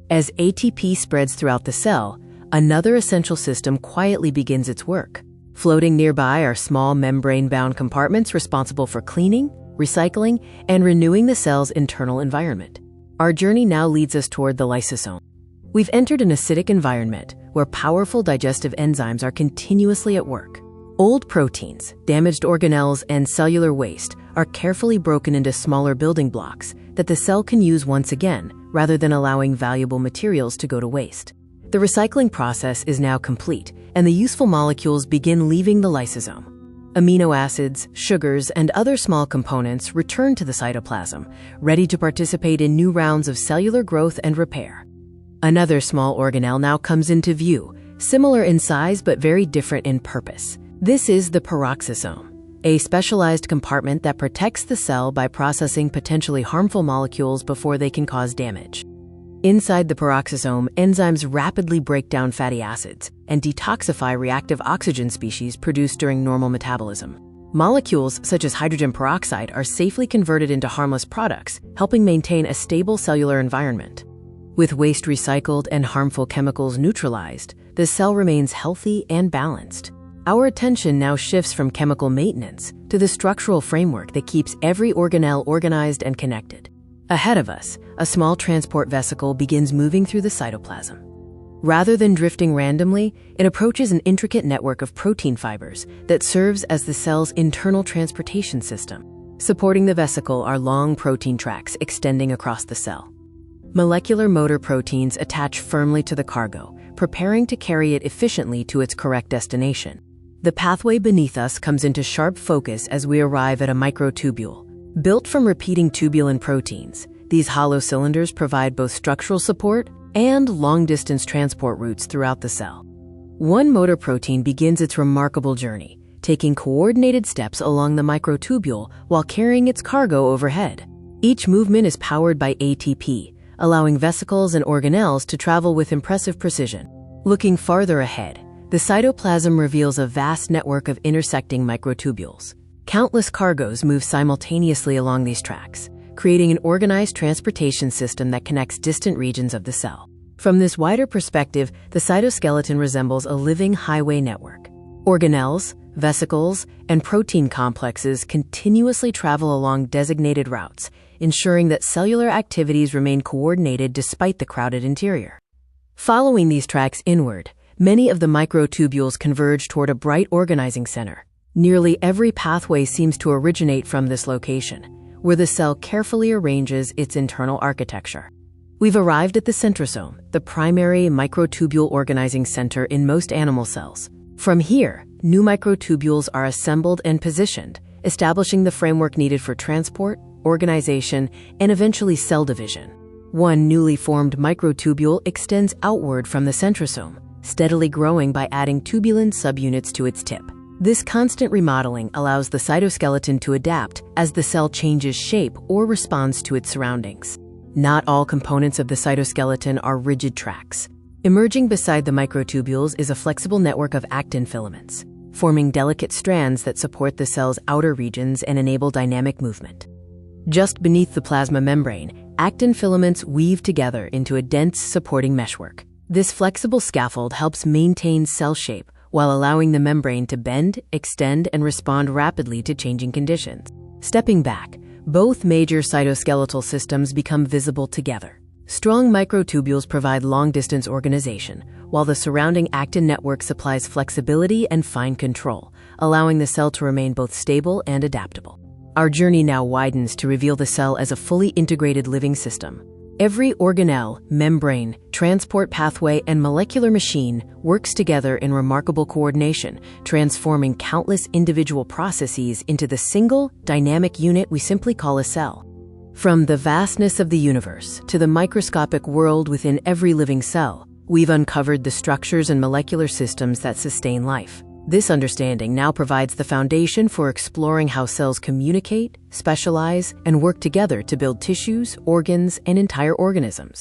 As ATP spreads throughout the cell, another essential system quietly begins its work. Floating nearby are small membrane-bound compartments responsible for cleaning, recycling, and renewing the cell's internal environment. Our journey now leads us toward the lysosome. We've entered an acidic environment where powerful digestive enzymes are continuously at work. Old proteins, damaged organelles, and cellular waste are carefully broken into smaller building blocks that the cell can use once again, rather than allowing valuable materials to go to waste. The recycling process is now complete, and the useful molecules begin leaving the lysosome. Amino acids, sugars, and other small components return to the cytoplasm, ready to participate in new rounds of cellular growth and repair. Another small organelle now comes into view, similar in size but very different in purpose. This is the peroxisome, a specialized compartment that protects the cell by processing potentially harmful molecules before they can cause damage. Inside the peroxisome, enzymes rapidly break down fatty acids and detoxify reactive oxygen species produced during normal metabolism. Molecules such as hydrogen peroxide are safely converted into harmless products, helping maintain a stable cellular environment. With waste recycled and harmful chemicals neutralized, the cell remains healthy and balanced. Our attention now shifts from chemical maintenance to the structural framework that keeps every organelle organized and connected. Ahead of us, a small transport vesicle begins moving through the cytoplasm. Rather than drifting randomly, it approaches an intricate network of protein fibers that serves as the cell's internal transportation system. Supporting the vesicle are long protein tracks extending across the cell. Molecular motor proteins attach firmly to the cargo, preparing to carry it efficiently to its correct destination. The pathway beneath us comes into sharp focus as we arrive at a microtubule. Built from repeating tubulin proteins, these hollow cylinders provide both structural support and long-distance transport routes throughout the cell. One motor protein begins its remarkable journey, taking coordinated steps along the microtubule while carrying its cargo overhead. Each movement is powered by ATP, allowing vesicles and organelles to travel with impressive precision. Looking farther ahead, the cytoplasm reveals a vast network of intersecting microtubules. Countless cargoes move simultaneously along these tracks, creating an organized transportation system that connects distant regions of the cell. From this wider perspective, the cytoskeleton resembles a living highway network. Organelles, vesicles, and protein complexes continuously travel along designated routes, ensuring that cellular activities remain coordinated despite the crowded interior. Following these tracks inward, many of the microtubules converge toward a bright organizing center. Nearly every pathway seems to originate from this location, where the cell carefully arranges its internal architecture. We've arrived at the centrosome, the primary microtubule organizing center in most animal cells. From here, new microtubules are assembled and positioned, establishing the framework needed for transport, organization, and eventually cell division. One newly formed microtubule extends outward from the centrosome, steadily growing by adding tubulin subunits to its tip. This constant remodeling allows the cytoskeleton to adapt as the cell changes shape or responds to its surroundings. Not all components of the cytoskeleton are rigid tracks. Emerging beside the microtubules is a flexible network of actin filaments, forming delicate strands that support the cell's outer regions and enable dynamic movement. Just beneath the plasma membrane, actin filaments weave together into a dense supporting meshwork. This flexible scaffold helps maintain cell shape while allowing the membrane to bend, extend, and respond rapidly to changing conditions. Stepping back, both major cytoskeletal systems become visible together. Strong microtubules provide long-distance organization, while the surrounding actin network supplies flexibility and fine control, allowing the cell to remain both stable and adaptable. Our journey now widens to reveal the cell as a fully integrated living system. Every organelle, membrane, transport pathway, and molecular machine works together in remarkable coordination, transforming countless individual processes into the single, dynamic unit we simply call a cell. From the vastness of the universe to the microscopic world within every living cell, we've uncovered the structures and molecular systems that sustain life. This understanding now provides the foundation for exploring how cells communicate, specialize, and work together to build tissues, organs, and entire organisms.